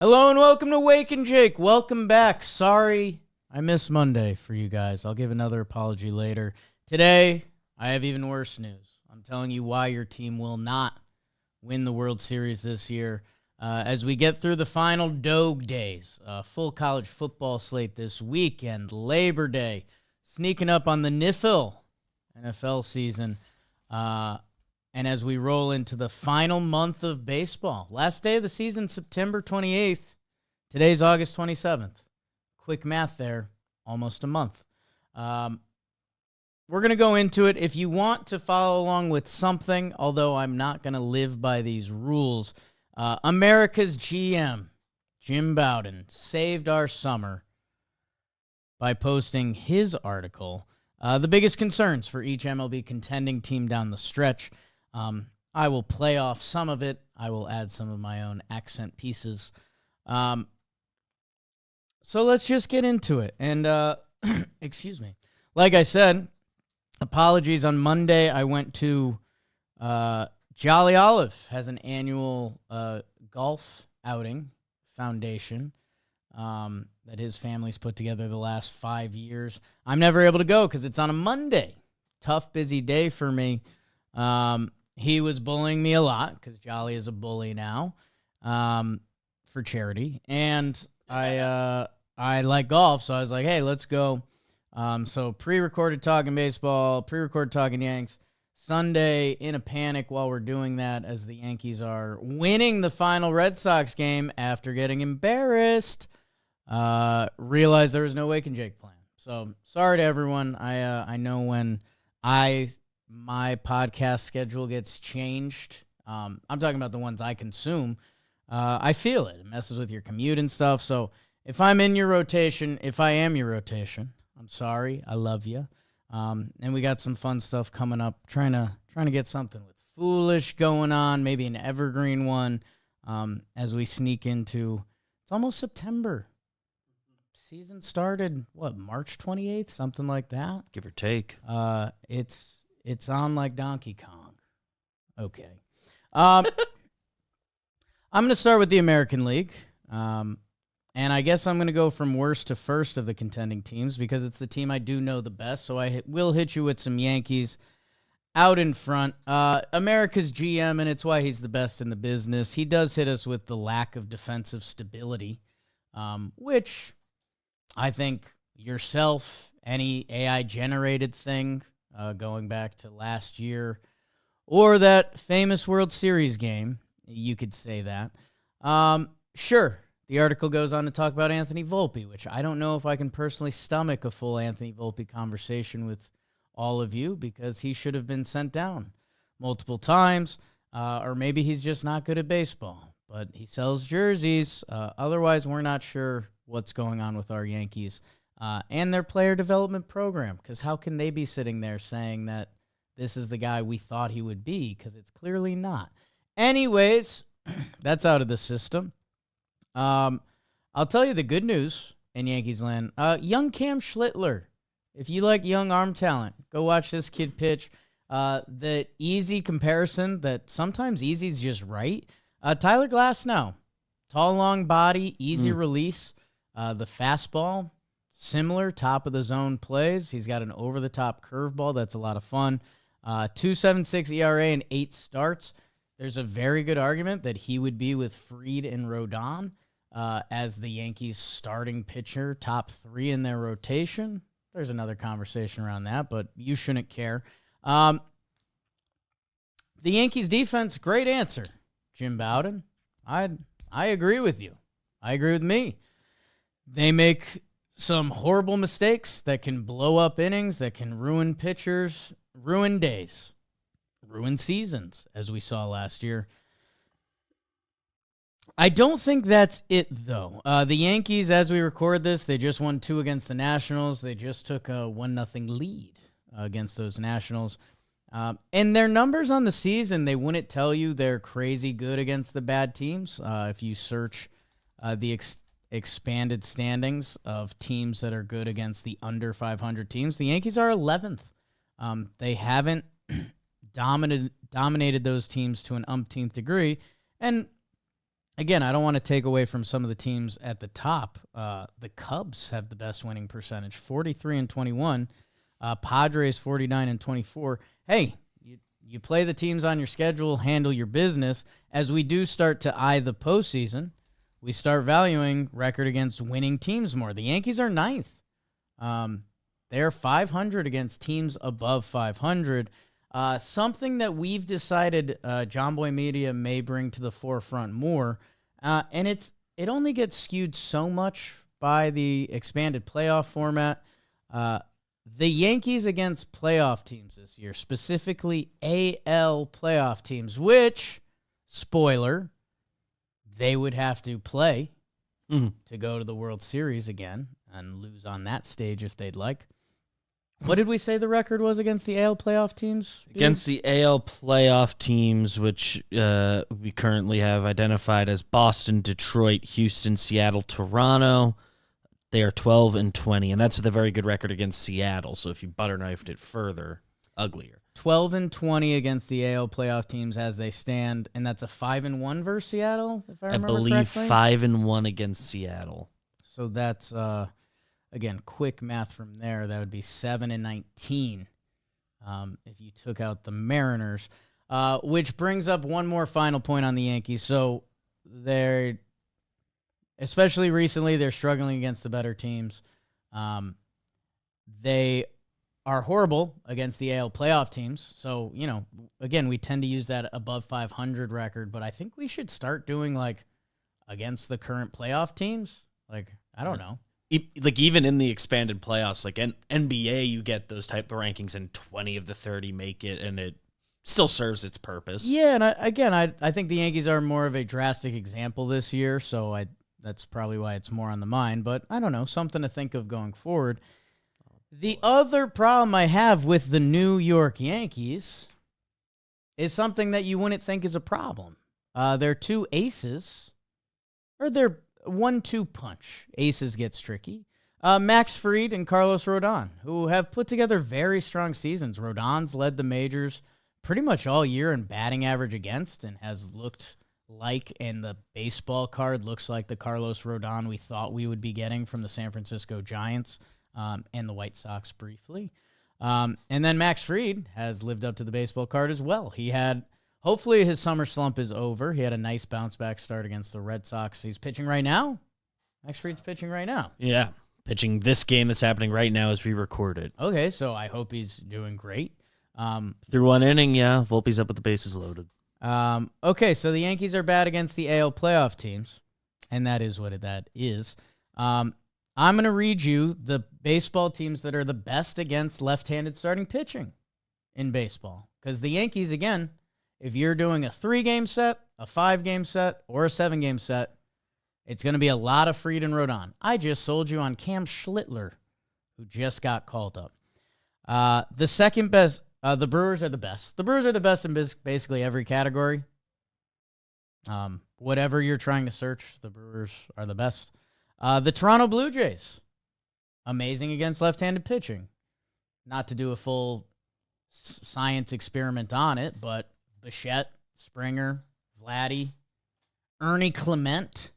Hello and welcome to Wake and Jake. Welcome back. Sorry I missed Monday for you guys. I'll give another apology later. Today, I have even worse news. I'm telling you why your team will not win the World Series this year. As we get through the final dog days, full college football slate this weekend, Labor Day, sneaking up on the NFL season. And as we roll into the final month of baseball, last day of the season, September 28th. Today's August 27th. Quick math there, almost a month. We're going to go into it. If you want to follow along with something, although I'm not going to live by these rules, America's GM, Jim Bowden, saved our summer by posting his article, The Biggest Concerns for Each MLB Contending Team Down the Stretch. I will play off some of it. I will add some of my own accent pieces. So let's just get into it. And, excuse me. Like I said, apologies. On Monday, I went to Jolly Olive has an annual golf outing foundation that his family's put together the last 5 years. I'm never able to go because it's on a Monday. Tough, busy day for me. He was bullying me a lot because Jolly is a bully now for charity. And I like golf, so I was like, hey, let's go. So pre-recorded talking baseball, pre-recorded talking Yanks. Sunday in a panic while we're doing that as the Yankees are winning the final Red Sox game after getting embarrassed. Realized there was no Wake and Jake plan. So sorry to everyone. I know when my podcast schedule gets changed. I'm talking about the ones I consume. I feel it. It messes with your commute and stuff. So if I'm in your rotation, if I am your rotation, I'm sorry. I love you. And we got some fun stuff coming up. Trying to get something with Foolish going on, maybe an evergreen one. As we sneak into, it's almost September. Season started March 28th, something like that, give or take. It's on like Donkey Kong. Okay. I'm going to start with the American League. And I guess I'm going to go from worst to first of the contending teams because it's the team I do know the best. So I will hit you with some Yankees out in front. America's GM, and it's why he's the best in the business. He does hit us with the lack of defensive stability, which I think yourself, any AI-generated thing, going back to last year, or that famous World Series game, you could say that. Sure, the article goes on to talk about Anthony Volpe, which I don't know if I can personally stomach a full Anthony Volpe conversation with all of you because he should have been sent down multiple times, or maybe he's just not good at baseball, but he sells jerseys. Otherwise, we're not sure what's going on with our Yankees. And their player development program, because how can they be sitting there saying that this is the guy we thought he would be, because it's clearly not. Anyways, that's out of the system. I'll tell you the good news in Yankees land. Young Cam Schlittler, if you like young arm talent, go watch this kid pitch. The easy comparison that sometimes easy's just right. Tyler Glasnow, tall, long body, easy release. The fastball, similar top of the zone plays. He's got an over-the-top curveball. That's a lot of fun. 2.76 ERA and 8 starts. There's a very good argument that he would be with Fried and Rodon as the Yankees' starting pitcher, top 3 in their rotation. There's another conversation around that, but you shouldn't care. The Yankees' defense, great answer, Jim Bowden. I agree with you. I agree with me. They make some horrible mistakes that can blow up innings, that can ruin pitchers, ruin days, ruin seasons, as we saw last year. I don't think that's it, though. The Yankees, as we record this, they just won 2 against the Nationals. They just took a 1-0 lead against those Nationals. And their numbers on the season, they wouldn't tell you they're crazy good against the bad teams. If you search the expanded standings of teams that are good against the under 500 teams, the Yankees are 11th. They haven't dominated those teams to an umpteenth degree. And again, I don't want to take away from some of the teams at the top. The Cubs have the best winning percentage, 43-21. Padres 49-24. Hey, you play the teams on your schedule, handle your business. As we do start to eye the postseason, we start valuing record against winning teams more. The Yankees are ninth. They're 500 against teams above 500. Something that we've decided John Boy Media may bring to the forefront more, and it only gets skewed so much by the expanded playoff format. The Yankees against playoff teams this year, specifically AL playoff teams, which, spoiler, they would have to play to go to the World Series again and lose on that stage if they'd like. What did we say the record was against the AL playoff teams? Against the AL playoff teams, which we currently have identified as Boston, Detroit, Houston, Seattle, Toronto. They are 12-20, and that's with a very good record against Seattle. So if you butterknifed it further, uglier. 12-20 against the AL playoff teams as they stand, and that's a 5-1 versus Seattle, if I remember correctly. I believe 5-1 against Seattle. So that's again, quick math from there. That would be 7-19 if you took out the Mariners, which brings up one more final point on the Yankees. So they're, especially recently, they're struggling against the better teams. They are horrible against the AL playoff teams. So, again, we tend to use that above 500 record, but I think we should start doing, against the current playoff teams. I don't know. Even in the expanded playoffs, NBA, you get those type of rankings, and 20 of the 30 make it, and it still serves its purpose. Yeah, and I think the Yankees are more of a drastic example this year, so that's probably why it's more on the mind. But I don't know, something to think of going forward. The other problem I have with the New York Yankees is something that you wouldn't think is a problem. Their two aces, or their 1-2 punch. Aces gets tricky. Max Fried and Carlos Rodon, who have put together very strong seasons. Rodon's led the majors pretty much all year in batting average against and has looked like, and the baseball card looks like the Carlos Rodon we thought we would be getting from the San Francisco Giants and the White Sox briefly. And then Max Fried has lived up to the baseball card as well. Hopefully his summer slump is over. He had a nice bounce-back start against the Red Sox. He's pitching right now. Max Fried's pitching right now. Yeah, pitching this game that's happening right now as we record it. Okay, so I hope he's doing great. Through one inning, yeah, Volpe's up with the bases loaded. Okay, so the Yankees are bad against the AL playoff teams, and that is what that is. I'm going to read you the baseball teams that are the best against left-handed starting pitching in baseball. Because the Yankees, again, if you're doing a 3-game set, a 5-game set, or a 7-game set, it's going to be a lot of Fried and Rodon. I just sold you on Cam Schlittler, who just got called up. The second best, the Brewers are the best. The Brewers are the best in basically every category. Whatever you're trying to search, the Brewers are the best. The Toronto Blue Jays, amazing against left-handed pitching. Not to do a full science experiment on it, but Bichette, Springer, Vladdy, Ernie Clement.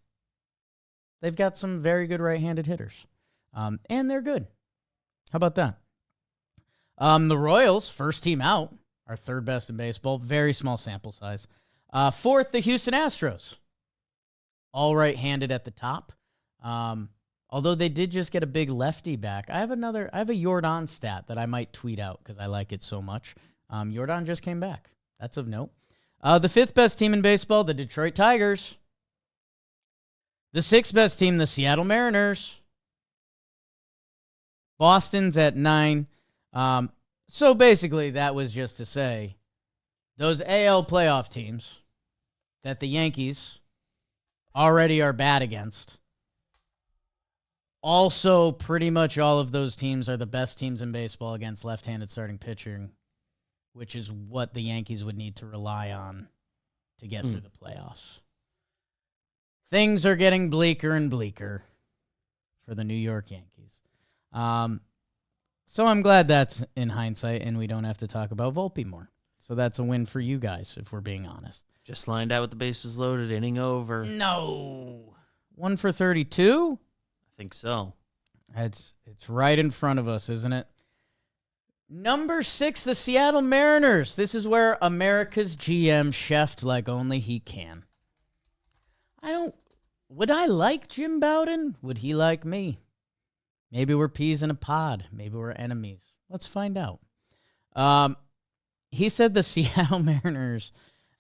They've got some very good right-handed hitters. And they're good. How about that? The Royals, first team out, are third best in baseball. Very small sample size. Fourth, the Houston Astros. All right-handed at the top. Although they did just get a big lefty back. I have a Jordan stat that I might tweet out because I like it so much. Jordan just came back. That's of note. The fifth best team in baseball, the Detroit Tigers. The sixth best team, the Seattle Mariners. Boston's at 9. So basically, that was just to say, those AL playoff teams that the Yankees already are bad against. Also, pretty much all of those teams are the best teams in baseball against left-handed starting pitching, which is what the Yankees would need to rely on to get through the playoffs. Things are getting bleaker and bleaker for the New York Yankees. So I'm glad that's in hindsight, and we don't have to talk about Volpe more. So that's a win for you guys, if we're being honest. Just lined out with the bases loaded, inning over. No. 1 for 32? I think so. It's right in front of us, isn't it? Number 6, the Seattle Mariners. This is where America's GM chefed like only he can. Would I like Jim Bowden? Would he like me? Maybe we're peas in a pod. Maybe we're enemies. Let's find out. He said the Seattle Mariners,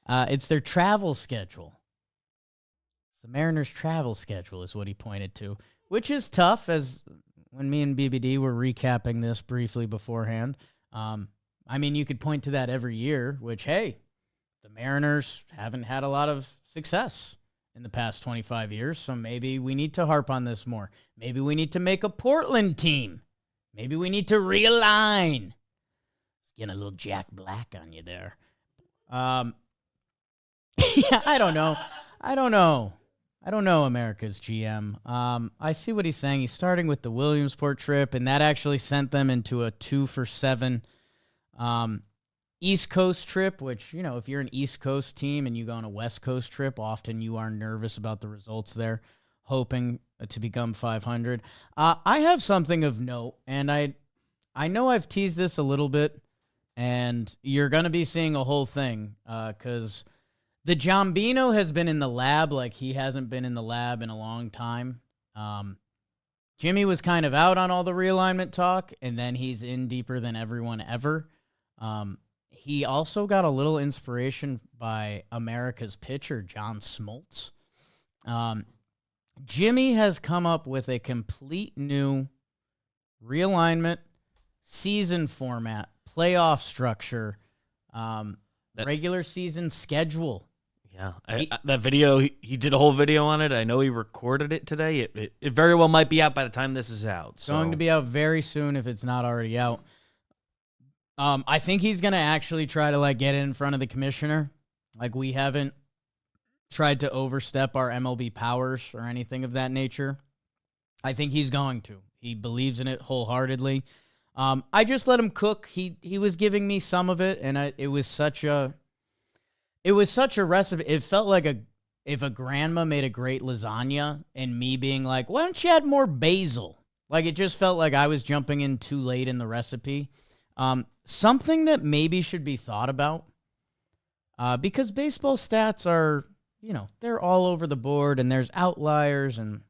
it's their travel schedule. It's the Mariners' travel schedule is what he pointed to, which is tough, as when me and BBD were recapping this briefly beforehand. I mean, you could point to that every year, which, hey, the Mariners haven't had a lot of success in the past 25 years, so maybe we need to harp on this more. Maybe we need to make a Portland team. Maybe we need to realign. It's getting a little Jack Black on you there. Yeah, I don't know, America's GM. I see what he's saying. He's starting with the Williamsport trip, and that actually sent them into a 2-for-7 East Coast trip, which, if you're an East Coast team and you go on a West Coast trip, often you are nervous about the results there, hoping to become 500. I have something of note, and I know I've teased this a little bit, and you're going to be seeing a whole thing, because the Jombino has been in the lab like he hasn't been in the lab in a long time. Jimmy was kind of out on all the realignment talk, and then he's in deeper than everyone ever. He also got a little inspiration by America's pitcher, John Smoltz. Jimmy has come up with a complete new realignment, season format, playoff structure, regular season schedule. Yeah, that video, he did a whole video on it. I know he recorded it today. It very well might be out by the time this is out. So. Going to be out very soon if it's not already out. I think he's going to actually try to get it in front of the commissioner. We haven't tried to overstep our MLB powers or anything of that nature. I think he's going to. He believes in it wholeheartedly. I just let him cook. He was giving me some of it, and it was such a recipe. It felt like if a grandma made a great lasagna and me being like, why don't you add more basil? It just felt like I was jumping in too late in the recipe. Something that maybe should be thought about, because baseball stats are, they're all over the board, and there's outliers, and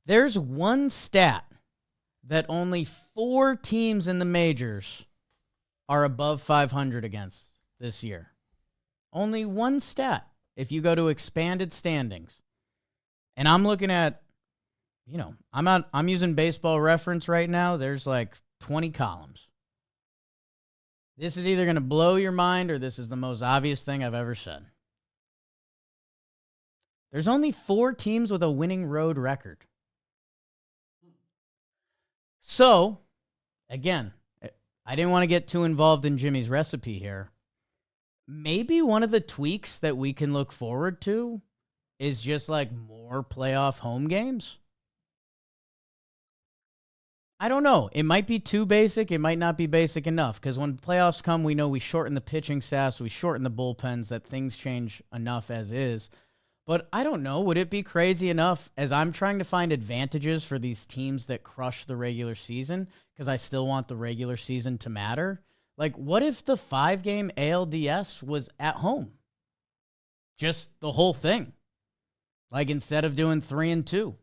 there's one stat that only 4 teams in the majors are above 500 against this year. Only one stat if you go to expanded standings. And I'm looking at, I'm using Baseball Reference right now. There's 20 columns. This is either going to blow your mind or this is the most obvious thing I've ever said. There's only 4 teams with a winning road record. So, again, I didn't want to get too involved in Jimmy's recipe here. Maybe one of the tweaks that we can look forward to is just more playoff home games. I don't know. It might be too basic. It might not be basic enough, because when playoffs come, we know we shorten the pitching staffs, we shorten the bullpens, that things change enough as is. But I don't know. Would it be crazy enough, as I'm trying to find advantages for these teams that crush the regular season, because I still want the regular season to matter? What if the 5-game ALDS was at home? Just the whole thing. Instead of doing 3 and 2.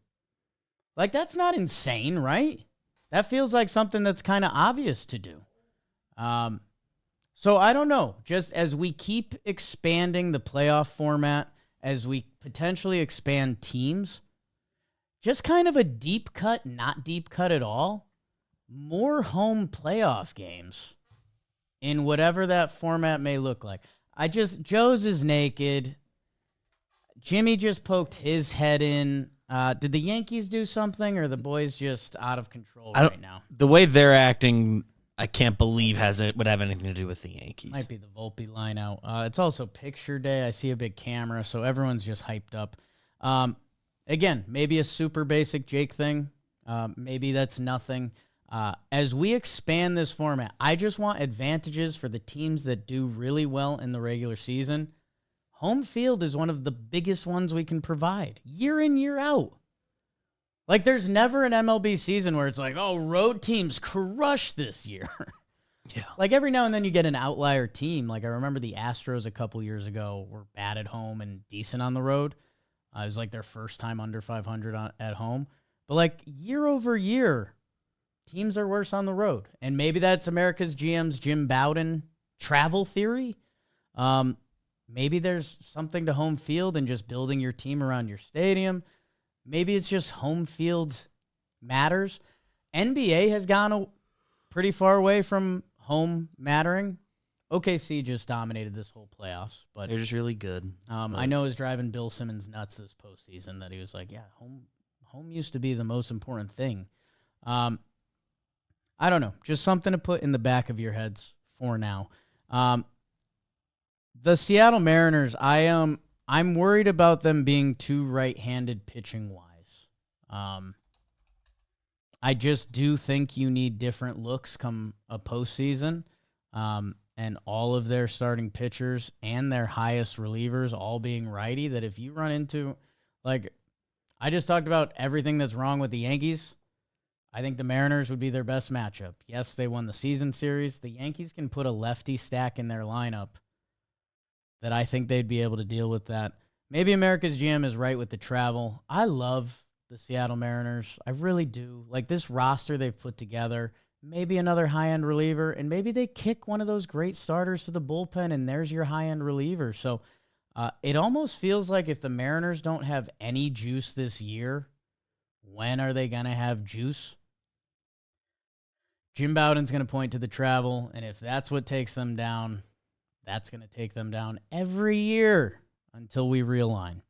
That's not insane, right? That feels like something that's kind of obvious to do. So I don't know. Just as we keep expanding the playoff format, as we potentially expand teams, just kind of a deep cut, not deep cut at all, more home playoff games in whatever that format may look like. Joe's is naked. Jimmy just poked his head in. Did the Yankees do something, or the boys just out of control right now? The way they're acting, I can't believe would have anything to do with the Yankees. Might be the Volpe line out. It's also picture day. I see a big camera, so everyone's just hyped up. Again, maybe a super basic Jake thing. Maybe that's nothing. As we expand this format, I just want advantages for the teams that do really well in the regular season. Home field is one of the biggest ones we can provide year in, year out. Like, there's never an MLB season where it's like, oh, road teams crush this year. Yeah. Like, every now and then you get an outlier team. Like, I remember the Astros a couple years ago were bad at home and decent on the road. It was like their first time under 500 at home. But, like, year over year, teams are worse on the road. And maybe that's America's GM's Jim Bowden travel theory. Maybe there's something to home field and just building your team around your stadium. Maybe it's just home field matters. NBA has gone pretty far away from home mattering. OKC just dominated this whole playoffs. But they're just really good. I know it's driving Bill Simmons nuts this postseason that he was like, yeah, home used to be the most important thing. I don't know. Just something to put in the back of your heads for now. The Seattle Mariners, I'm worried about them being too right-handed pitching-wise. I just do think you need different looks come a postseason. And all of their starting pitchers and their highest relievers all being righty, that if you run into, like, I just talked about everything that's wrong with the Yankees. I think the Mariners would be their best matchup. Yes, they won the season series. The Yankees can put a lefty stack in their lineup that I think they'd be able to deal with that. Maybe America's GM is right with the travel. I love the Seattle Mariners. I really do. Like, this roster they've put together, maybe another high-end reliever, and maybe they kick one of those great starters to the bullpen, and there's your high-end reliever. So it almost feels like if the Mariners don't have any juice this year, when are they going to have juice? Jim Bowden's going to point to the travel, and if that's what takes them down, that's going to take them down every year until we realign.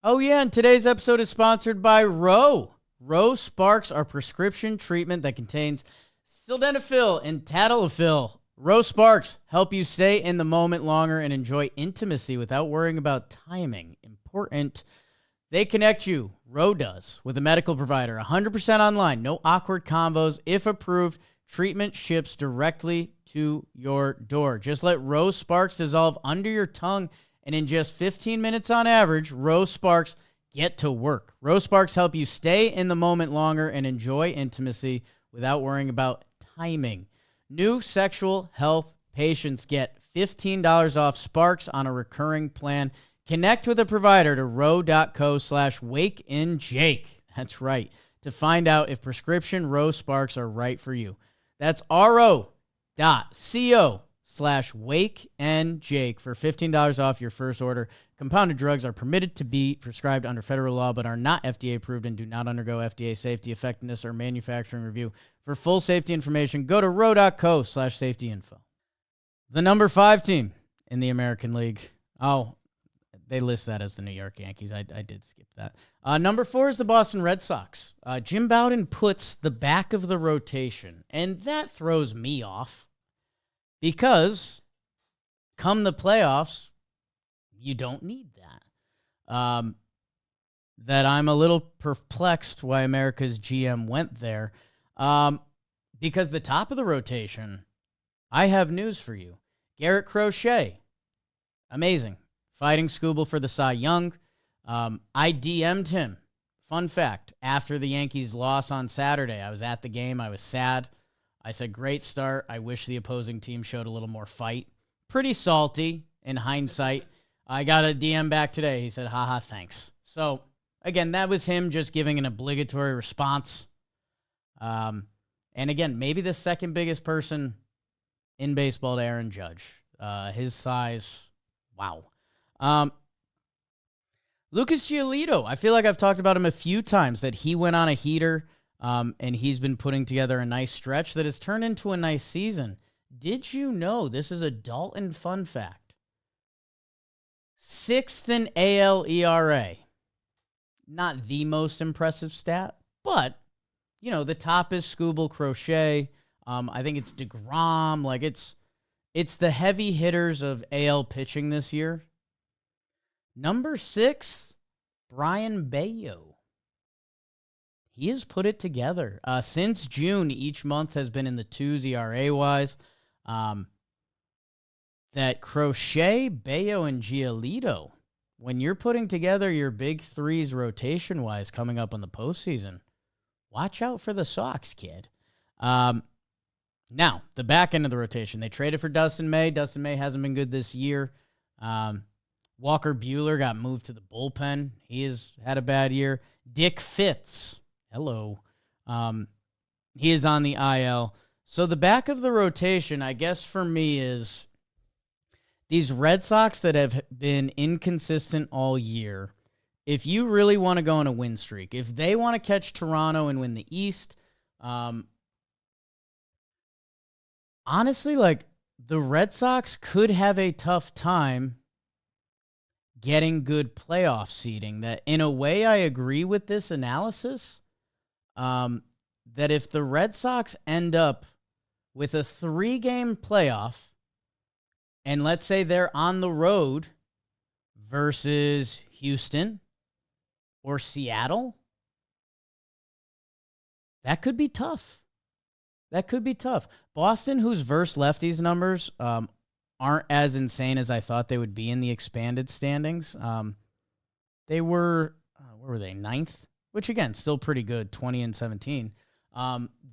Oh, yeah, and today's episode is sponsored by Roe. Roe Sparks are prescription treatment that contains sildenafil and tadalafil. Roe Sparks help you stay in the moment longer and enjoy intimacy without worrying about timing. Important. They connect you, Roe does, with a medical provider, 100% online, no awkward combos. If approved, treatment ships directly to your door. Just let Roe Sparks dissolve under your tongue, and in just 15 minutes on average, Roe Sparks get to work. Roe Sparks help you stay in the moment longer and enjoy intimacy without worrying about timing. New sexual health patients get $15 off Sparks on a recurring plan. Connect with a provider to roe.co/wakeandjake. That's right, to find out if prescription Roe Sparks are right for you. That's ro.co/wakeandjake for $15 off your first order. Compounded drugs are permitted to be prescribed under federal law but are not FDA approved and do not undergo FDA safety, effectiveness, or manufacturing review. For full safety information, go to ro.co/safety-info. The number 5 team in the American League. Oh, they list that as the New York Yankees. I did skip that. Number 4 is the Boston Red Sox. Jim Bowden puts the back of the rotation, and that throws me off because come the playoffs, you don't need that. That I'm a little perplexed why America's GM went there. Because the top of the rotation, I have news for you. Garrett Crochet, amazing. Fighting Scooble for the Cy Young. I DM'd him. Fun fact, after the Yankees loss on Saturday, I was at the game. I was sad. I said, great start. I wish the opposing team showed a little more fight. Pretty salty in hindsight. I got a DM back today. He said, haha, thanks. So, again, that was him just giving an obligatory response. And again, maybe the second biggest person in baseball to Aaron Judge. His thighs, wow. Lucas Giolito, I feel like I've talked about him a few times, that he went on a heater, and he's been putting together a nice stretch that has turned into a nice season. Did you know, this is a Dalton fun fact, 6th in AL ERA. Not the most impressive stat, but, you know, the top is Scooble, Crochet. I think it's DeGrom. Like, it's the heavy hitters of AL pitching this year. Number 6, Brian Bayo. he has put it together. Since June, each month has been in the 2s ERA-wise. That Crochet, Bayo, and Giolito, when you're putting together your big threes rotation-wise coming up on the postseason, watch out for the Sox, kid. Now, the back end of the rotation. They traded for Dustin May. Dustin May hasn't been good this year. Walker Buehler got moved to the bullpen. He has had a bad year. Dick Fitz, hello. He is on the IL. So the back of the rotation, I guess for me, is these Red Sox that have been inconsistent all year. If you really want to go on a win streak, if they want to catch Toronto and win the East, honestly, like, the Red Sox could have a tough time getting good playoff seeding. That, in a way, I agree with this analysis, that if the Red Sox end up with a 3-game playoff, and let's say they're on the road versus Houston or Seattle, that could be tough. That could be tough. Boston, whose versus lefties numbers aren't as insane as I thought they would be in the expanded standings. They were, where were they, 9th? Which, again, still pretty good, 20-17.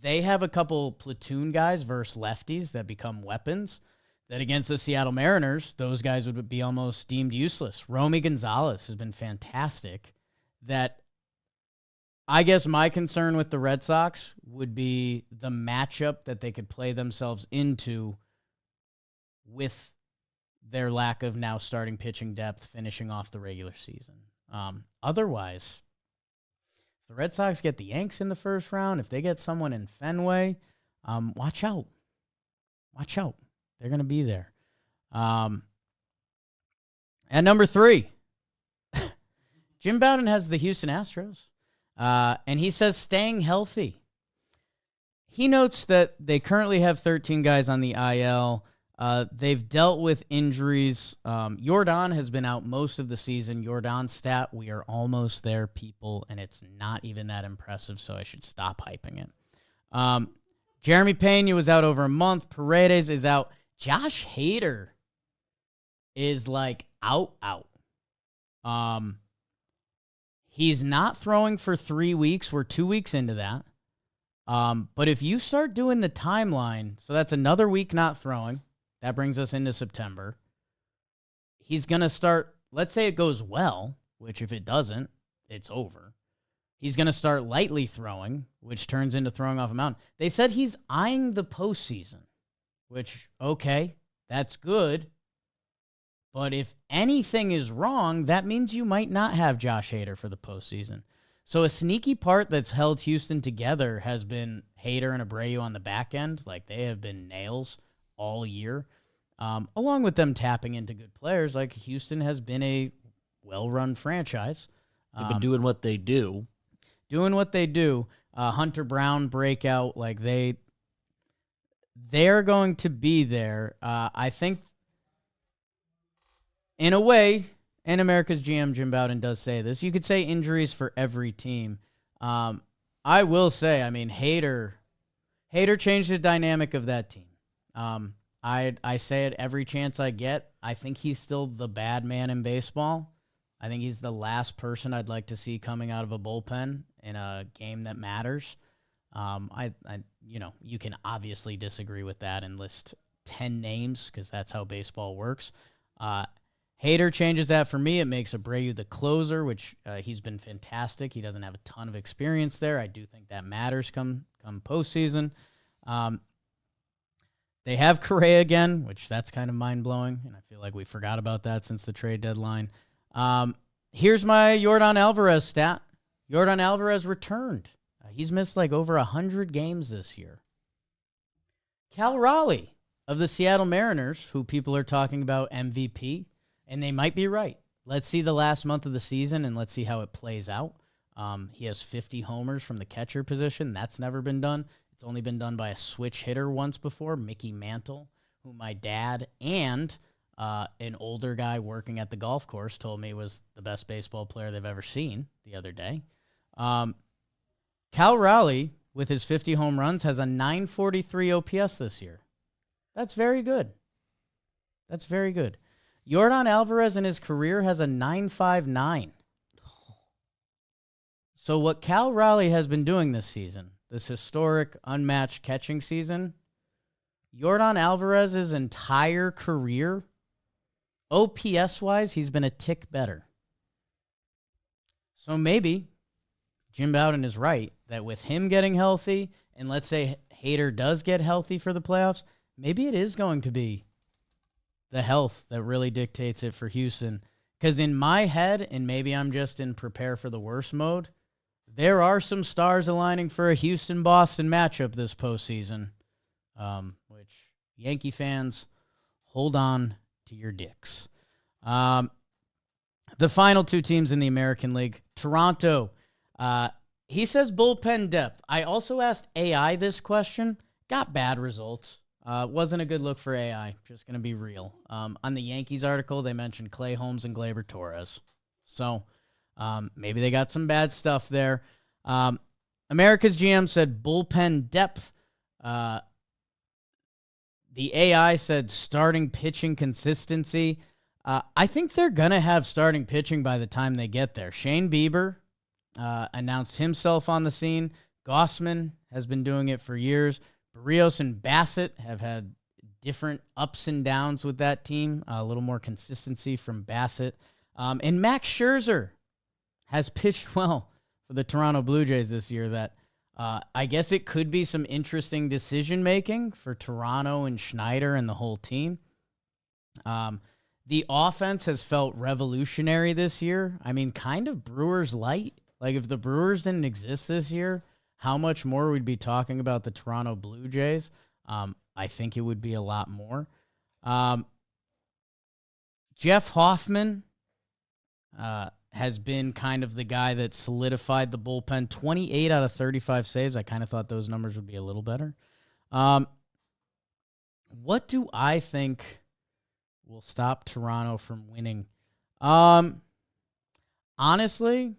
They have a couple platoon guys versus lefties that become weapons. That against the Seattle Mariners, those guys would be almost deemed useless. Romy Gonzalez has been fantastic. That, I guess my concern with the Red Sox would be the matchup that they could play themselves into with their lack of now starting pitching depth, finishing off the regular season. Otherwise, if the Red Sox get the Yanks in the first round, if they get someone in Fenway, watch out. Watch out. They're going to be there. At number 3, Jim Bowden has the Houston Astros. And he says staying healthy. He notes that they currently have 13 guys on the IL. They've dealt with injuries. Rodon has been out most of the season. Rodon's stat, we are almost there, people, and it's not even that impressive, so I should stop hyping it. Jeremy Pena was out over a month. Paredes is out. Josh Hader is like out. He's not throwing for 3 weeks. We're 2 weeks into that. But if you start doing the timeline, so that's another week not throwing. That brings us into September. He's going to start, let's say it goes well, which if it doesn't, it's over. He's going to start lightly throwing, which turns into throwing off a mountain. They said he's eyeing the postseason, which, okay, that's good. But if anything is wrong, that means you might not have Josh Hader for the postseason. So a sneaky part that's held Houston together has been Hader and Abreu on the back end. Like, they have been nails all year. Along with them tapping into good players, like, Houston has been a well-run franchise. They've been doing what they do. Hunter Brown breakout, like, they're going to be there. I think, in a way, and America's GM Jim Bowden does say this, you could say injuries for every team. I will say, I mean, Hader changed the dynamic of that team. I say it every chance I get. I think he's still the bad man in baseball. I think he's the last person I'd like to see coming out of a bullpen in a game that matters. You can obviously disagree with that and list 10 names because that's how baseball works. Hader changes that for me. It makes Abreu the closer, which he's been fantastic. He doesn't have a ton of experience there. I do think that matters come postseason. They have Correa again, which that's kind of mind-blowing, and I feel like we forgot about that since the trade deadline. Here's my Yordan Alvarez stat. Yordan Alvarez returned. He's missed like over 100 games this year. Cal Raleigh of the Seattle Mariners, who people are talking about MVP, and they might be right. Let's see the last month of the season, and let's see how it plays out. He has 50 homers from the catcher position. That's never been done. It's only been done by a switch hitter once before, Mickey Mantle, who my dad and an older guy working at the golf course told me was the best baseball player they've ever seen the other day. Cal Raleigh, with his 50 home runs, has a 943 OPS this year. That's very good. That's very good. Yordan Alvarez in his career has a 959. So what Cal Raleigh has been doing this season, this historic, unmatched catching season, Yordan Alvarez's entire career, OPS-wise, he's been a tick better. So maybe Jim Bowden is right that with him getting healthy, and let's say Hader does get healthy for the playoffs, maybe it is going to be the health that really dictates it for Houston. Because in my head, and maybe I'm just in prepare for the worst mode, there are some stars aligning for a Houston-Boston matchup this postseason, which Yankee fans, hold on to your dicks. The final two teams in the American League, Toronto. He says bullpen depth. I also asked AI this question, got bad results. Wasn't a good look for AI, just going to be real. On the Yankees article, they mentioned Clay Holmes and Gleyber Torres. So maybe they got some bad stuff there. America's GM said bullpen depth. The AI said starting pitching consistency. I think they're going to have starting pitching by the time they get there. Shane Bieber announced himself on the scene. Gossman has been doing it for years. Barrios and Bassett have had different ups and downs with that team. A little more consistency from Bassett. And Max Scherzer has pitched well for the Toronto Blue Jays this year. That I guess it could be some interesting decision-making for Toronto and Schneider and the whole team. The offense has felt revolutionary this year. I mean, kind of Brewers light. Like, if the Brewers didn't exist this year, how much more we'd be talking about the Toronto Blue Jays. I think it would be a lot more. Jeff Hoffman has been kind of the guy that solidified the bullpen. 28 out of 35 saves. I kind of thought those numbers would be a little better. What do I think will stop Toronto from winning? Honestly,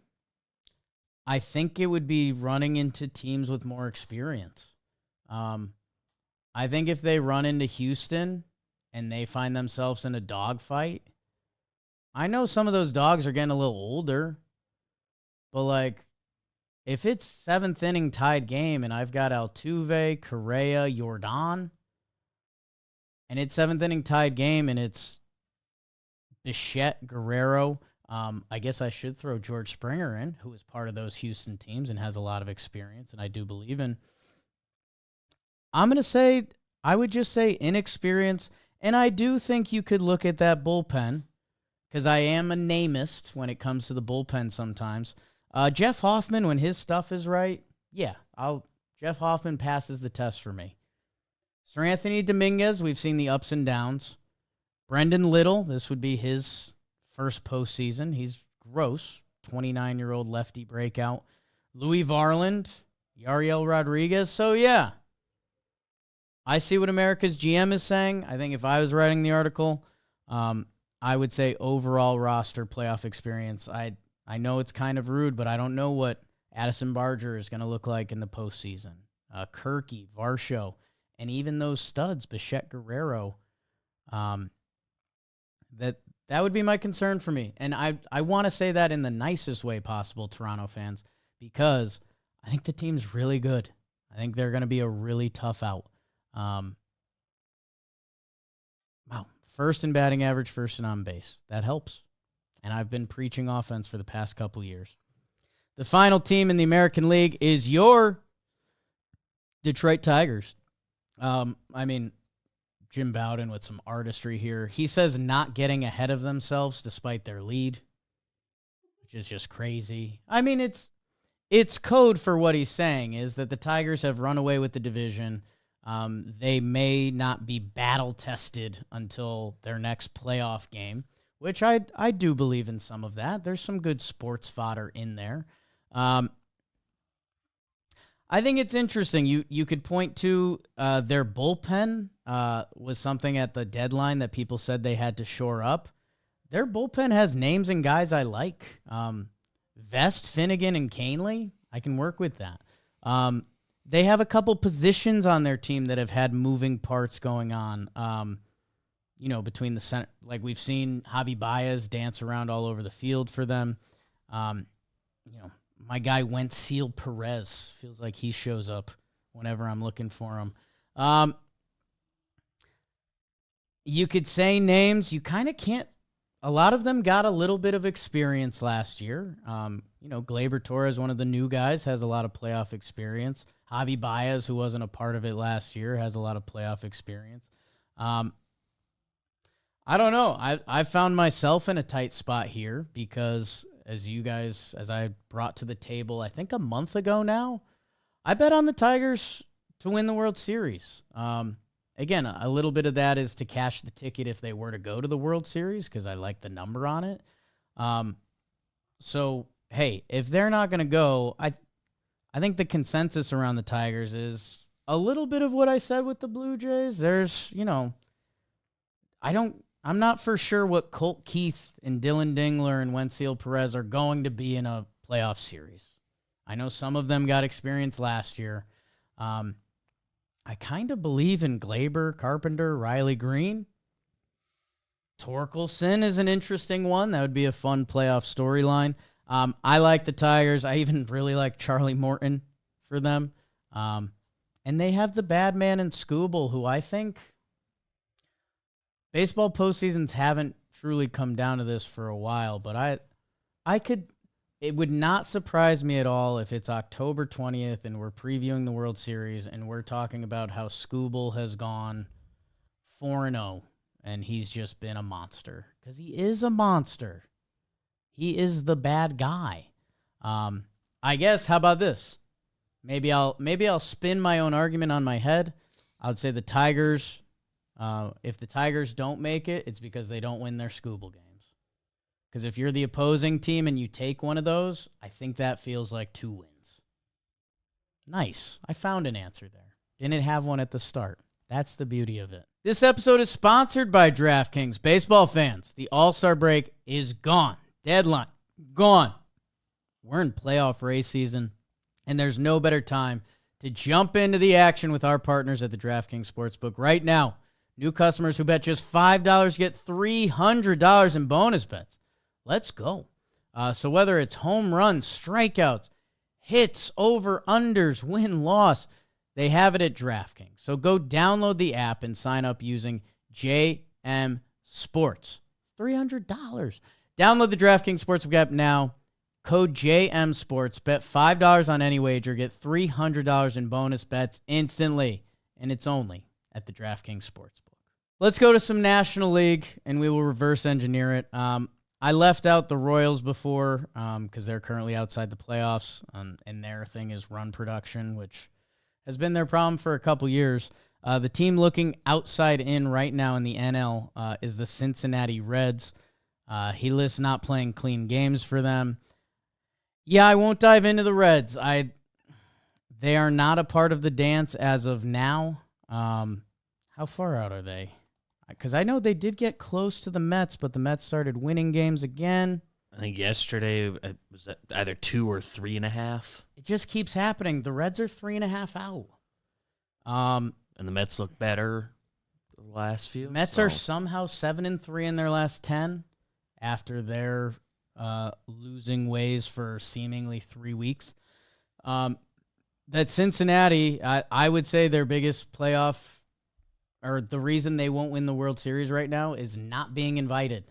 I think it would be running into teams with more experience. I think if they run into Houston and they find themselves in a dogfight, I know some of those dogs are getting a little older, but like if it's seventh inning tied game and I've got Altuve, Correa, Yordan, and it's seventh inning tied game and it's Bichette, Guerrero, I guess I should throw George Springer in, who is part of those Houston teams and has a lot of experience, and I do believe in. I'm going to say, I would just say inexperience, and I do think you could look at that bullpen, because I am a namist when it comes to the bullpen sometimes. Jeff Hoffman, when his stuff is right, yeah, Jeff Hoffman passes the test for me. Sir Anthony Dominguez, we've seen the ups and downs. Brendan Little, this would be his first postseason. He's gross, 29-year-old lefty breakout. Louis Varland, Yariel Rodriguez. So, yeah, I see what America's GM is saying. I think if I was writing the article, I would say overall roster playoff experience. I know it's kind of rude, but I don't know what Addison Barger is going to look like in the postseason. Kirky, Varsho, and even those studs, Bichette, Guerrero. That would be my concern for me. And I want to say that in the nicest way possible, Toronto fans, because I think the team's really good. I think they're going to be a really tough out. Wow. First in batting average, first in on base. That helps. And I've been preaching offense for the past couple years. The final team in the American League is your Detroit Tigers. I mean, Jim Bowden with some artistry here. He says not getting ahead of themselves despite their lead, which is just crazy. I mean, it's code for what he's saying is that the Tigers have run away with the division. They may not be battle-tested until their next playoff game, which I do believe in some of that. There's some good sports fodder in there. I think it's interesting. You could point to their bullpen was something at the deadline that people said they had to shore up. Their bullpen has names and guys I like. Vest, Finnegan, and Canely. I can work with that. They have a couple positions on their team that have had moving parts going on. Between the center, like we've seen Javi Baez dance around all over the field for them. My guy Wentzeel Perez feels like he shows up whenever I'm looking for him. You could say names. You kind of can't. A lot of them got a little bit of experience last year. Gleyber Torres, one of the new guys, has a lot of playoff experience. Javi Baez, who wasn't a part of it last year, has a lot of playoff experience. I don't know. I found myself in a tight spot here because, as I brought to the table, I think a month ago now, I bet on the Tigers to win the World Series. Again, a little bit of that is to cash the ticket if they were to go to the World Series because I like the number on it. So, hey, if they're not going to go, I think the consensus around the Tigers is a little bit of what I said with the Blue Jays. There's, I'm not for sure what Colt Keith and Dylan Dingler and Wentzeel Perez are going to be in a playoff series. I know some of them got experience last year. I kind of believe in Gleyber, Carpenter, Riley Green. Torkelson is an interesting one. That would be a fun playoff storyline. I like the Tigers. I even really like Charlie Morton for them. And they have the bad man in Skubal, who I think baseball postseasons haven't truly come down to this for a while, but it would not surprise me at all if it's October 20th and we're previewing the World Series and we're talking about how Skubal has gone 4-0 and he's just been a monster. Because he is a monster. He is the bad guy. I guess, how about this? Maybe I'll spin my own argument on my head. I would say the Tigers, if the Tigers don't make it, it's because they don't win their Skubal games. Because if you're the opposing team and you take one of those, I think that feels like 2 wins. Nice. I found an answer there. Didn't have one at the start. That's the beauty of it. This episode is sponsored by DraftKings. Baseball fans, the All-Star break is gone. Deadline, gone. We're in playoff race season, and there's no better time to jump into the action with our partners at the DraftKings Sportsbook. Right now, new customers who bet just $5 get $300 in bonus bets. Let's go. So whether it's home runs, strikeouts, hits, over, unders, win, loss, they have it at DraftKings. So go download the app and sign up using JM Sports. $300. Download the DraftKings Sportsbook app now. Code JM Sports. Bet $5 on any wager. Get $300 in bonus bets instantly. And it's only at the DraftKings Sportsbook. Let's go to some National League, and we will reverse engineer it. I left out the Royals before because they're currently outside the playoffs, and their thing is run production, which has been their problem for a couple years. The team looking outside in right now in the NL is the Cincinnati Reds. He lists not playing clean games for them. Yeah, I won't dive into the Reds. They are not a part of the dance as of now. How far out are they? Because I know they did get close to the Mets, but the Mets started winning games again. I think yesterday it was either 2 or 3.5. It just keeps happening. The Reds are 3.5 out. And the Mets look better the last few. Mets are somehow 7-3 in their last 10 after their losing ways for seemingly 3 weeks. That Cincinnati, I would say their biggest playoff, or the reason they won't win the World Series right now, is not being invited.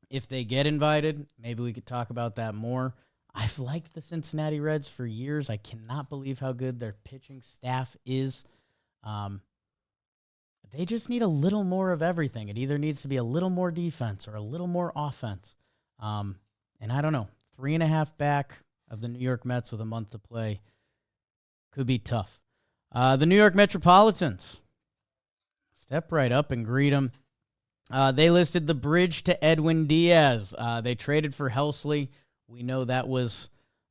If they get invited, maybe we could talk about that more. I've liked the Cincinnati Reds for years. I cannot believe how good their pitching staff is. They just need a little more of everything. It either needs to be a little more defense or a little more offense. And I don't know. 3.5 back of the New York Mets with a month to play could be tough. The New York Metropolitans, step right up and greet them. They listed the bridge to Edwin Diaz. They traded for Helsley. We know that was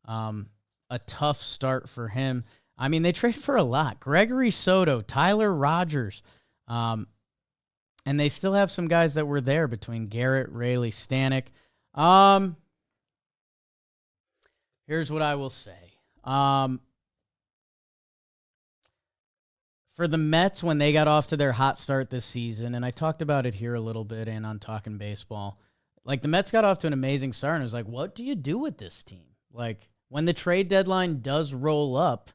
a tough start for him. I mean, they traded for a lot. Gregory Soto, Tyler Rogers. And they still have some guys that were there between Garrett, Rayleigh, Stanek. Here's what I will say. For the Mets, when they got off to their hot start this season, and I talked about it here a little bit and on Talking Baseball, like the Mets got off to an amazing start, and it was like, what do you do with this team? Like, when the trade deadline does roll up,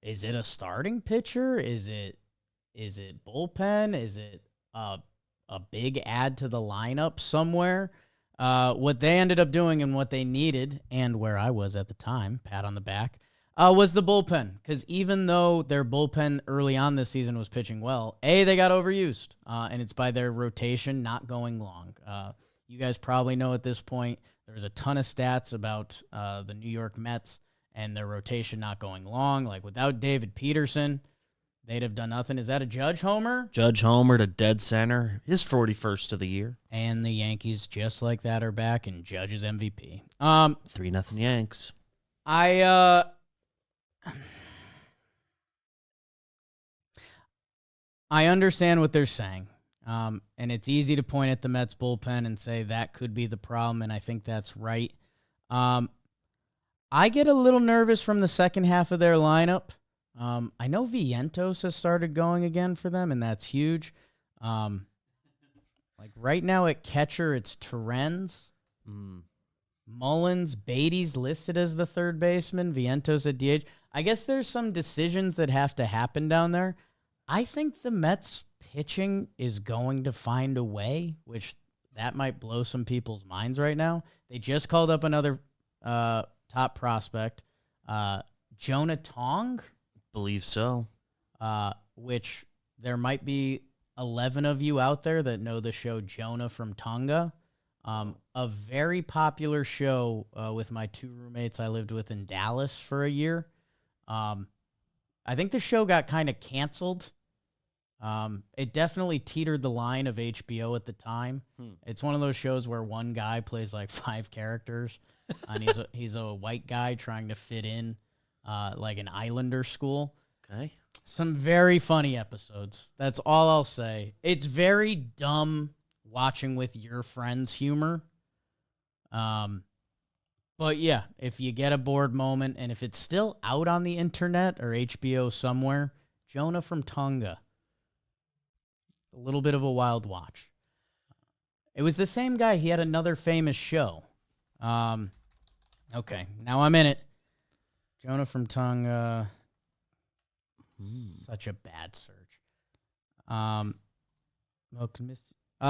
is it a starting pitcher? Is it bullpen? Is it a big add to the lineup somewhere? What they ended up doing and what they needed, and where I was at the time, pat on the back, was the bullpen. Because even though their bullpen early on this season was pitching well, they got overused, and it's by their rotation not going long. You guys probably know at this point, there's a ton of stats about the New York Mets and their rotation not going long. Like, without David Peterson, they'd have done nothing. Is that a Judge homer? Judge homer to dead center. His 41st of the year. And the Yankees, just like that, are back, and Judge is MVP. 3-0 Yanks. I understand what they're saying. And it's easy to point at the Mets bullpen and say that could be the problem, and I think that's right. I get a little nervous from the second half of their lineup. I know Vientos has started going again for them, and that's huge. Like right now at catcher, it's Terrens, Mullins, Beatty's listed as the third baseman, Vientos at DH. I guess there's some decisions that have to happen down there. I think the Mets pitching is going to find a way, which that might blow some people's minds right now. They just called up another top prospect, Jonah Tong. Believe so. Which there might be 11 of you out there that know the show Jonah from Tonga. A very popular show with my two roommates I lived with in Dallas for a year. I think the show got kind of canceled. It definitely teetered the line of HBO at the time. It's one of those shows where one guy plays like 5 characters, and he's a white guy trying to fit in like an Islander school. Okay. Some very funny episodes. That's all I'll say. It's very dumb watching with your friends humor. But yeah, if you get a bored moment, and if it's still out on the internet or HBO somewhere, Jonah from Tonga. A little bit of a wild watch. It was the same guy. He had another famous show. Okay, now I'm in it. Jonah from Tonga. Such a bad search.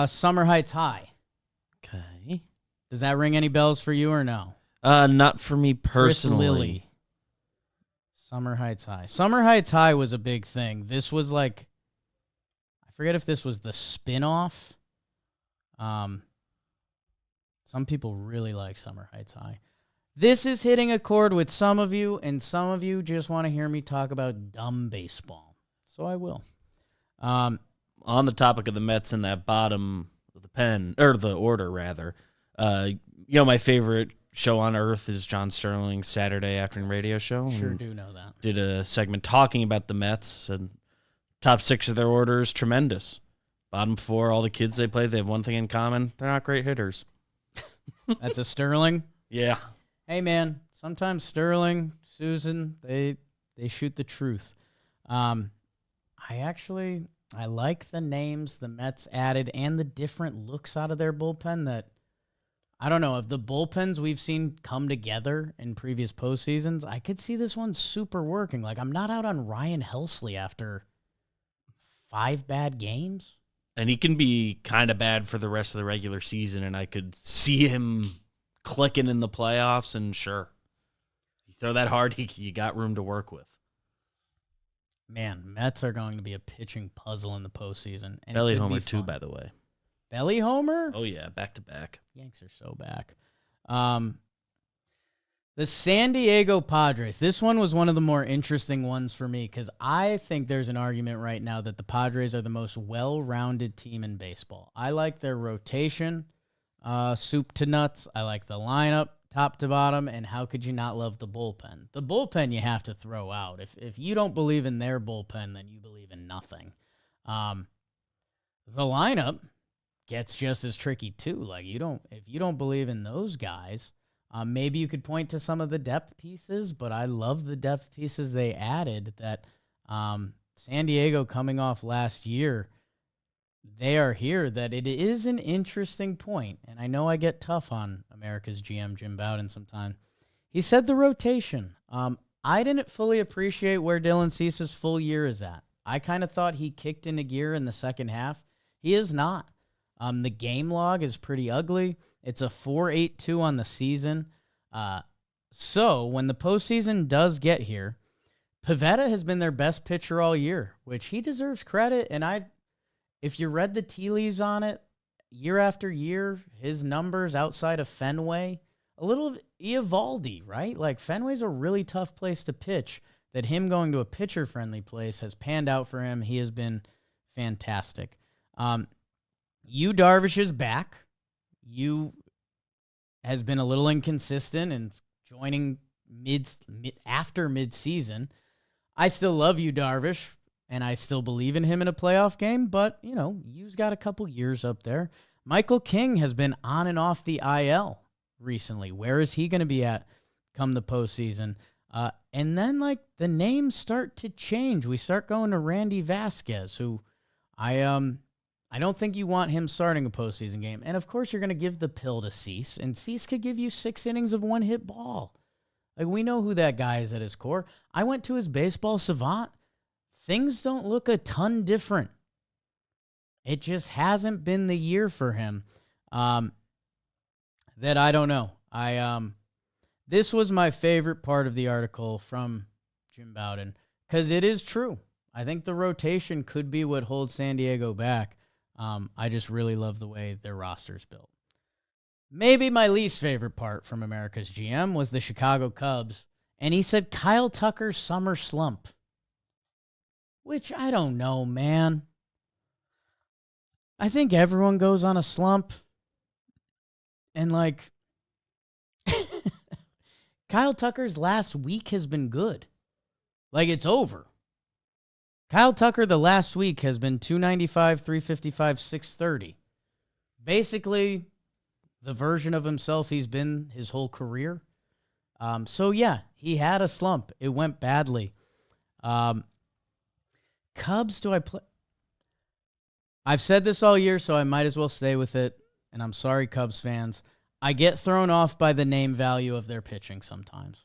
Summer Heights High. Okay. Does that ring any bells for you or no? Not for me personally. Chris Lilly. Summer Heights High. Summer Heights High was a big thing. This was like, I forget if this was the spin-off. Some people really like Summer Heights High. This is hitting a chord with some of you, and some of you just want to hear me talk about dumb baseball. So I will. On the topic of the Mets in that bottom of the pen, or the order rather, my favorite show on earth is John Sterling's Saturday afternoon radio show. Sure do know that. Did a segment talking about the Mets, and top 6 of their order is tremendous. Bottom 4, all the kids they play, they have one thing in common. They're not great hitters. That's a Sterling? Yeah. Hey, man, sometimes Sterling, Susan, they shoot the truth. I like the names the Mets added and the different looks out of their bullpen that, I don't know, of the bullpens we've seen come together in previous postseasons, I could see this one super working. Like, I'm not out on Ryan Helsley after 5 bad games. And he can be kind of bad for the rest of the regular season, and I could see him clicking in the playoffs, and sure, you throw that hard, you got room to work with. Man, Mets are going to be a pitching puzzle in the postseason. And Belly homer too, by the way. Belly homer? Oh yeah, back to back. Yanks are so back. The San Diego Padres. This one was one of the more interesting ones for me because I think there's an argument right now that the Padres are the most well-rounded team in baseball. I like their rotation, soup to nuts. I like the lineup, top to bottom, and how could you not love the bullpen? The bullpen you have to throw out. If you don't believe in their bullpen, then you believe in nothing. The lineup gets just as tricky too. Like if you don't believe in those guys, Maybe you could point to some of the depth pieces, but I love the depth pieces they added. That San Diego coming off last year, they are here. That it is an interesting point, and I know I get tough on America's GM Jim Bowden sometimes. He said the rotation. I didn't fully appreciate where Dylan Cease's full year is at. I kind of thought he kicked into gear in the second half. He is not. The game log is pretty ugly. It's a 4.82 on the season. So when the postseason does get here, Pivetta has been their best pitcher all year, which he deserves credit. And if you read the tea leaves on it, year after year, his numbers outside of Fenway, a little Eovaldi, right? Like Fenway's a really tough place to pitch. That him going to a pitcher-friendly place has panned out for him. He has been fantastic. Yu Darvish is back. Yu has been a little inconsistent and joining after mid-season. I still love Yu Darvish, and I still believe in him in a playoff game, but, Yu's got a couple years up there. Michael King has been on and off the IL recently. Where is he going to be at come the postseason? And then, the names start to change. We start going to Randy Vasquez, who I don't think you want him starting a postseason game. And, of course, you're going to give the pill to Cease, and Cease could give you 6 innings of one-hit ball. We know who that guy is at his core. I went to his baseball savant. Things don't look a ton different. It just hasn't been the year for him. That I don't know. This was my favorite part of the article from Jim Bowden, because it is true. I think the rotation could be what holds San Diego back. I just really love the way their roster's built. Maybe my least favorite part from America's GM was the Chicago Cubs, and he said Kyle Tucker's summer slump, which I don't know, man. I think everyone goes on a slump, and Kyle Tucker's last week has been good. It's over. Kyle Tucker, the last week, has been 295, 355, 630. Basically, the version of himself he's been his whole career. So, yeah, he had a slump. It went badly. Cubs, do I play? I've said this all year, so I might as well stay with it. And I'm sorry, Cubs fans. I get thrown off by the name value of their pitching sometimes.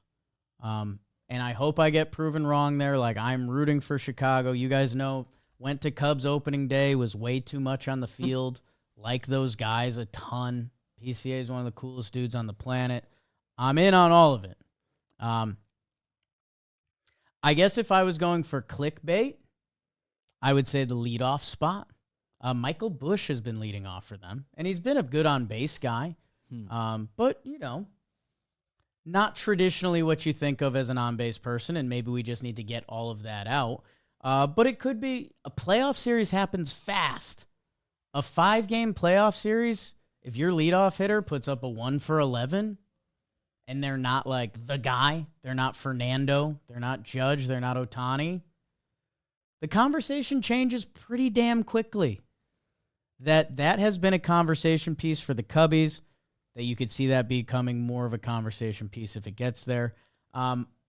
And I hope I get proven wrong there. I'm rooting for Chicago. You guys know, went to Cubs opening day, was way too much on the field. Like those guys a ton. PCA is one of the coolest dudes on the planet. I'm in on all of it. I guess if I was going for clickbait, I would say the leadoff spot. Michael Busch has been leading off for them, and he's been a good on-base guy. But, not traditionally what you think of as an on-base person, and maybe we just need to get all of that out. But it could be a playoff series happens fast. A 5-game playoff series, if your leadoff hitter puts up a 1 for 11, and they're not the guy, they're not Fernando, they're not Judge, they're not Ohtani, the conversation changes pretty damn quickly. That has been a conversation piece for the Cubbies, that you could see that becoming more of a conversation piece if it gets there.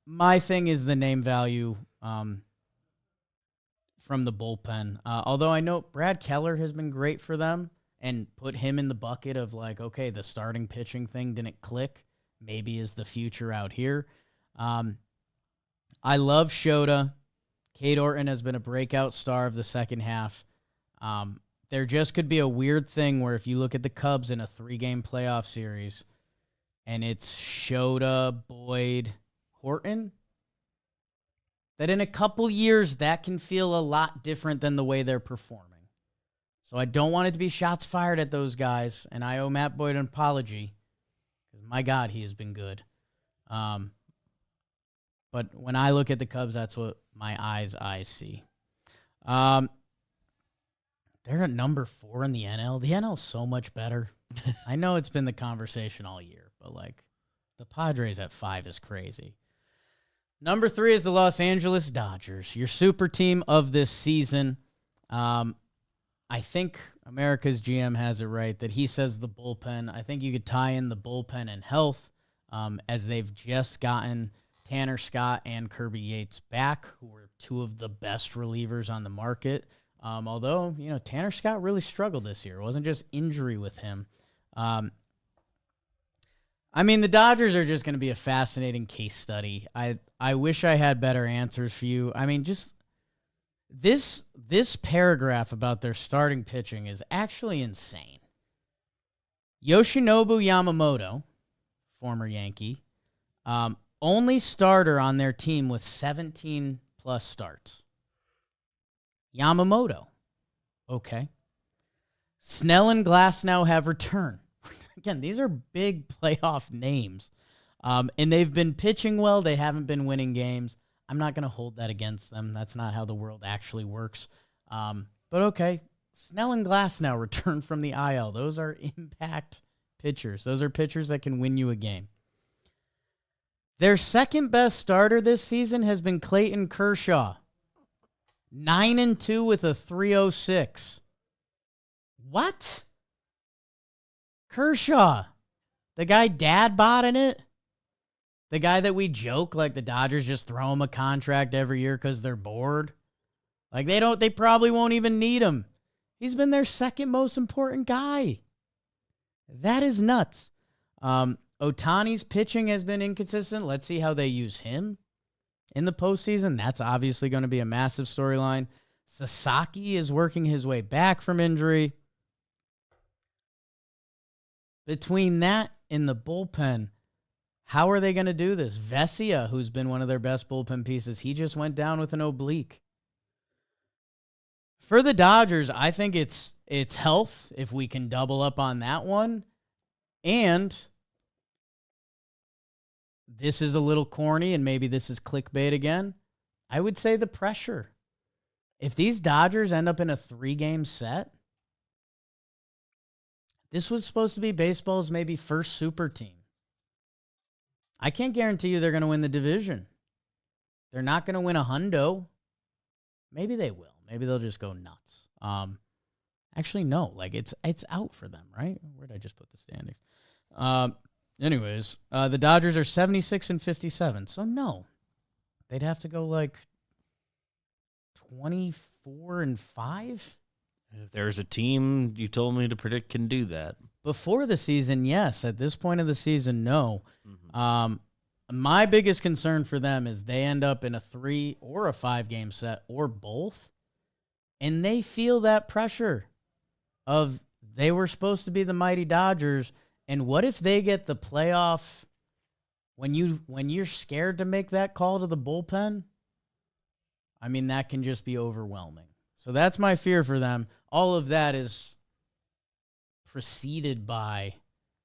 My thing is the name value from the bullpen. Although I know Brad Keller has been great for them and put him in the bucket of okay, the starting pitching thing didn't click. Maybe is the future out here. I love Shota. Cade Orton has been a breakout star of the second half. There just could be a weird thing where if you look at the Cubs in a 3-game playoff series and it's Shota, Boyd, Horton, that in a couple years that can feel a lot different than the way they're performing. So I don't want it to be shots fired at those guys, and I owe Matt Boyd an apology because, my God, he has been good. But when I look at the Cubs, that's what my eyes see. They're at number 4 in the NL. The NL is so much better. I know it's been the conversation all year, but the Padres at 5 is crazy. Number 3 is the Los Angeles Dodgers, your super team of this season. I think America's GM has it right that he says the bullpen. I think you could tie in the bullpen and health. as they've just gotten Tanner Scott and Kirby Yates back, who were two of the best relievers on the market. Although, Tanner Scott really struggled this year. It wasn't just injury with him. The Dodgers are just going to be a fascinating case study. I wish I had better answers for you. Just this paragraph about their starting pitching is actually insane. Yoshinobu Yamamoto, former Yankee, only starter on their team with 17-plus starts. Yamamoto. Okay. Snell and Glasnow have returned. Again, these are big playoff names. And they've been pitching well. They haven't been winning games. I'm not going to hold that against them. That's not how the world actually works. But okay. Snell and Glasnow return from the IL. Those are impact pitchers. Those are pitchers that can win you a game. Their second best starter this season has been Clayton Kershaw. 9-2 with a 3.06. What? Kershaw. The guy dad bought in it? The guy that we joke like the Dodgers just throw him a contract every year because they're bored? Like they probably won't even need him. He's been their second most important guy. That is nuts. Ohtani's pitching has been inconsistent. Let's see how they use him in the postseason. That's obviously going to be a massive storyline. Sasaki is working his way back from injury. Between that and the bullpen, how are they going to do this? Vesia, who's been one of their best bullpen pieces, he just went down with an oblique. For the Dodgers, I think it's health, if we can double up on that one. And this is a little corny, and maybe this is clickbait again. I would say the pressure. If these Dodgers end up in a 3-game set, this was supposed to be baseball's maybe first super team. I can't guarantee you they're going to win the division. They're not going to win a hundo. Maybe they will. Maybe they'll just go nuts. Actually, no. Like it's out for them, right? Where did I just put the standings? Anyways, the Dodgers are 76-57. So no, they'd have to go like 24-5. If there's a team you told me to predict can do that. Before the season, yes. At this point of the season, no. Mm-hmm. My biggest concern for them is they end up in a 3 or a 5-game set or both, and they feel that pressure of they were supposed to be the mighty Dodgers, and what if they get the playoff when you're scared to make that call to the bullpen? That can just be overwhelming. So that's my fear for them. All of that is preceded by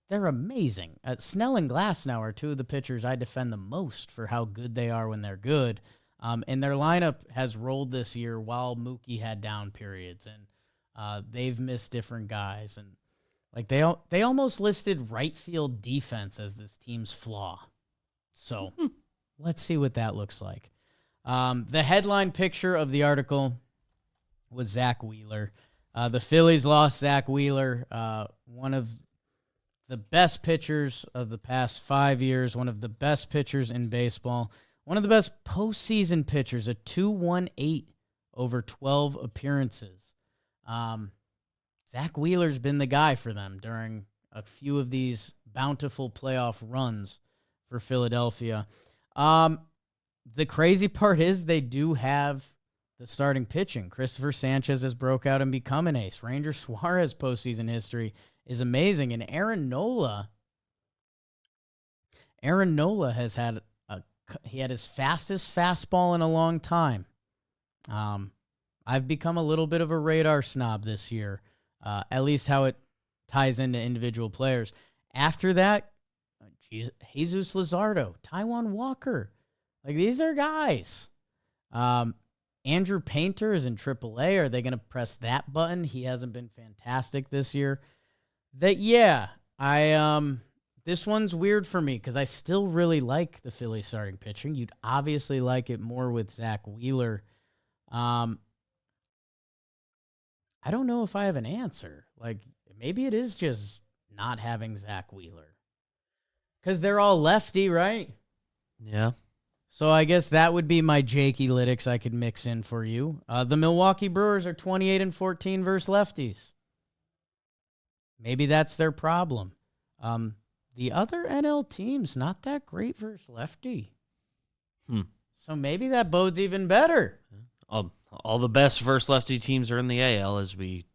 they're amazing. Snell and Glasnow are two of the pitchers I defend the most for how good they are when they're good. And their lineup has rolled this year while Mookie had down periods, and they've missed different guys. And like they almost listed right field defense as this team's flaw. So let's see what that looks like. The headline picture of the article was Zack Wheeler. The Phillies lost Zack Wheeler, one of the best pitchers of the past 5 years, one of the best pitchers in baseball, one of the best postseason pitchers, a 2.18 over 12 appearances. Zack Wheeler's been the guy for them during a few of these bountiful playoff runs for Philadelphia. The crazy part is they do have the starting pitching. Christopher Sanchez has broke out and become an ace. Ranger Suarez postseason history is amazing. And Aaron Nola has had he had his fastest fastball in a long time. I've become a little bit of a radar snob this year, at least how it ties into individual players. After that, Jesus Luzardo, Taijuan Walker. Like, these are guys. Andrew Painter is in AAA. Are they going to press that button? He hasn't been fantastic this year. This one's weird for me because I still really like the Phillies starting pitching. You'd obviously like it more with Zack Wheeler. I don't know if I have an answer. Like, maybe it is just not having Zack Wheeler. Because they're all lefty, right? Yeah. So I guess that would be my Jakey Lytics I could mix in for you. The Milwaukee Brewers are 28-14 versus lefties. Maybe that's their problem. The other NL teams, not that great versus lefty. So maybe that bodes even better. All the best versus lefty teams are in the AL, as we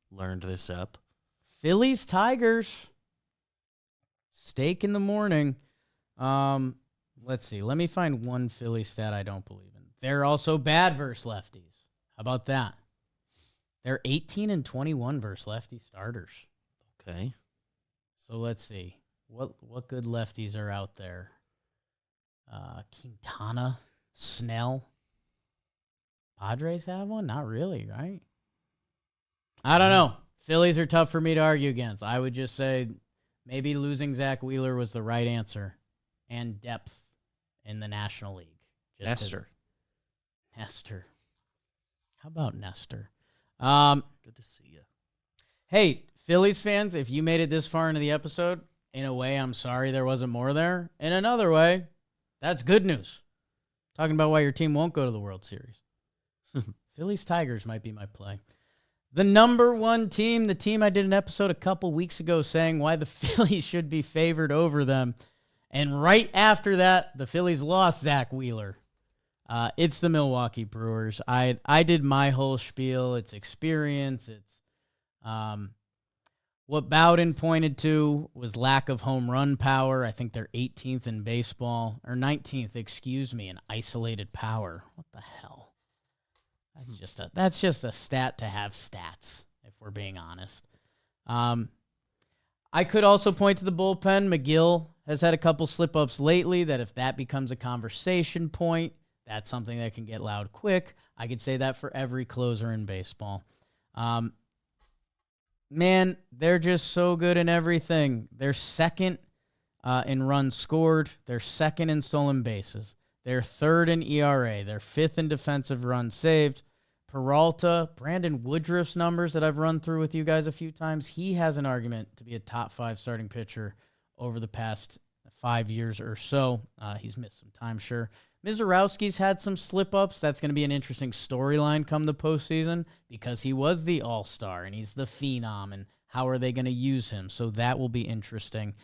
learned this up. Phillies, Tigers. Steak in the morning. Let's see. Let me find one Philly stat I don't believe in. They're also bad versus lefties. How about that? They're 18-21 versus lefty starters. Okay. So let's see. What good lefties are out there? Quintana, Snell. Padres have one? Not really, right? I don't know. Phillies are tough for me to argue against. I would just say maybe losing Zack Wheeler was the right answer. And depth in the National League. Nestor. How about Nestor? Good to see you. Hey, Phillies fans, if you made it this far into the episode, in a way, I'm sorry there wasn't more there. In another way, that's good news. Talking about why your team won't go to the World Series. Phillies Tigers might be my play. The number one team, the team I did an episode a couple weeks ago saying why the Phillies should be favored over them. And right after that, the Phillies lost Zack Wheeler. It's the Milwaukee Brewers. I did my whole spiel. It's experience. It's what Bowden pointed to was lack of home run power. I think they're 18th in baseball, or 19th, in isolated power. What the hell? That's just a stat to have stats, if we're being honest. I could also point to the bullpen. McGill has had a couple slip-ups lately that if that becomes a conversation point, that's something that can get loud quick. I could say that for every closer in baseball. Man, they're just so good in everything. They're second in runs scored. They're second in stolen bases. They're third in ERA. They're fifth in defensive runs saved. Peralta, Brandon Woodruff's numbers that I've run through with you guys a few times, he has an argument to be a top 5 starting pitcher over the past 5 years or so. He's missed some time, sure. Mizorowski's had some slip-ups. That's going to be an interesting storyline come the postseason because he was the all-star and he's the phenom, and how are they going to use him? So that will be interesting.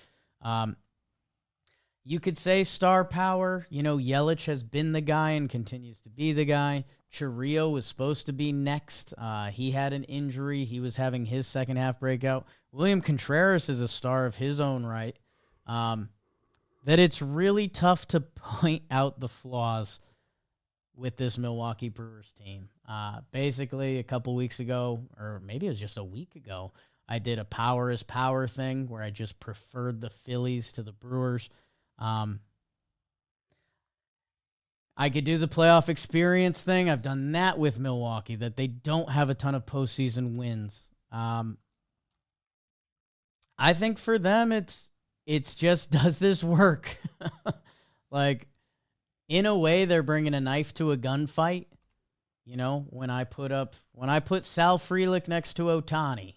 You could say star power. Yelich has been the guy and continues to be the guy. Chiriot was supposed to be next. He had an injury. He was having his second half breakout. William Contreras is a star of his own right. That it's really tough to point out the flaws with this Milwaukee Brewers team. Basically, a couple weeks ago, or maybe it was just a week ago, I did a power is power thing where I just preferred the Phillies to the Brewers. I could do the playoff experience thing. I've done that with Milwaukee, that they don't have a ton of postseason wins. I think for them, it's just, does this work? Like, in a way, they're bringing a knife to a gunfight. When I put Sal Frelick next to Ohtani,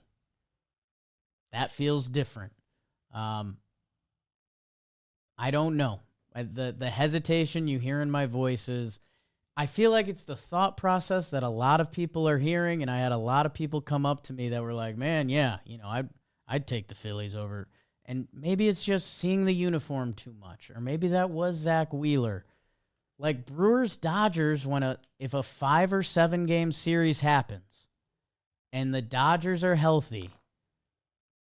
that feels different. I don't know. The hesitation you hear in my voice is, I feel like it's the thought process that a lot of people are hearing, and I had a lot of people come up to me that were like, man, yeah, I'd take the Phillies over. And maybe it's just seeing the uniform too much, or maybe that was Zack Wheeler. Like Brewers-Dodgers, if a 5 or 7 game series happens and the Dodgers are healthy,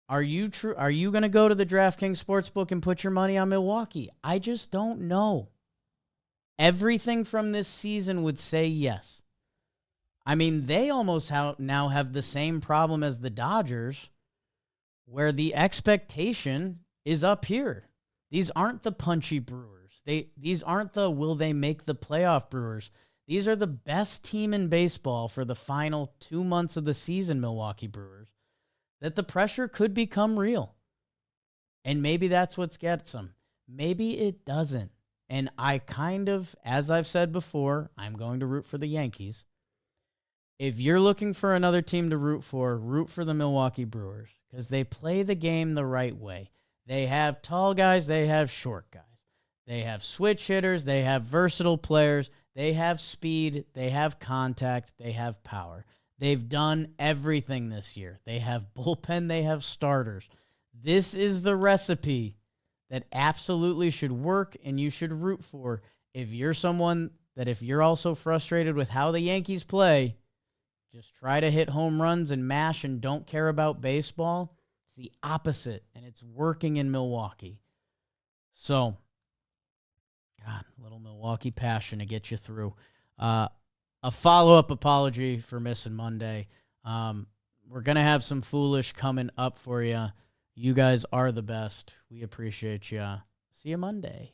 are you going to go to the DraftKings Sportsbook and put your money on Milwaukee? I just don't know. Everything from this season would say yes. I mean, they almost now have the same problem as the Dodgers, where the expectation is up here. These aren't the punchy Brewers. These aren't the will they make the playoff Brewers. These are the best team in baseball for the final 2 months of the season, Milwaukee Brewers, that the pressure could become real. And maybe that's what gets them. Maybe it doesn't. And I kind of, as I've said before, I'm going to root for the Yankees. If you're looking for another team to root for the Milwaukee Brewers, because they play the game the right way. They have tall guys. They have short guys. They have switch hitters. They have versatile players. They have speed. They have contact. They have power. They've done everything this year. They have bullpen. They have starters. This is the recipe that absolutely should work and you should root for if you're someone that if you're also frustrated with how the Yankees play, just try to hit home runs and mash and don't care about baseball. It's the opposite, and it's working in Milwaukee. So, God, a little Milwaukee passion to get you through. A follow-up apology for missing Monday. We're going to have some foolish coming up for you. You guys are the best. We appreciate you. See you Monday.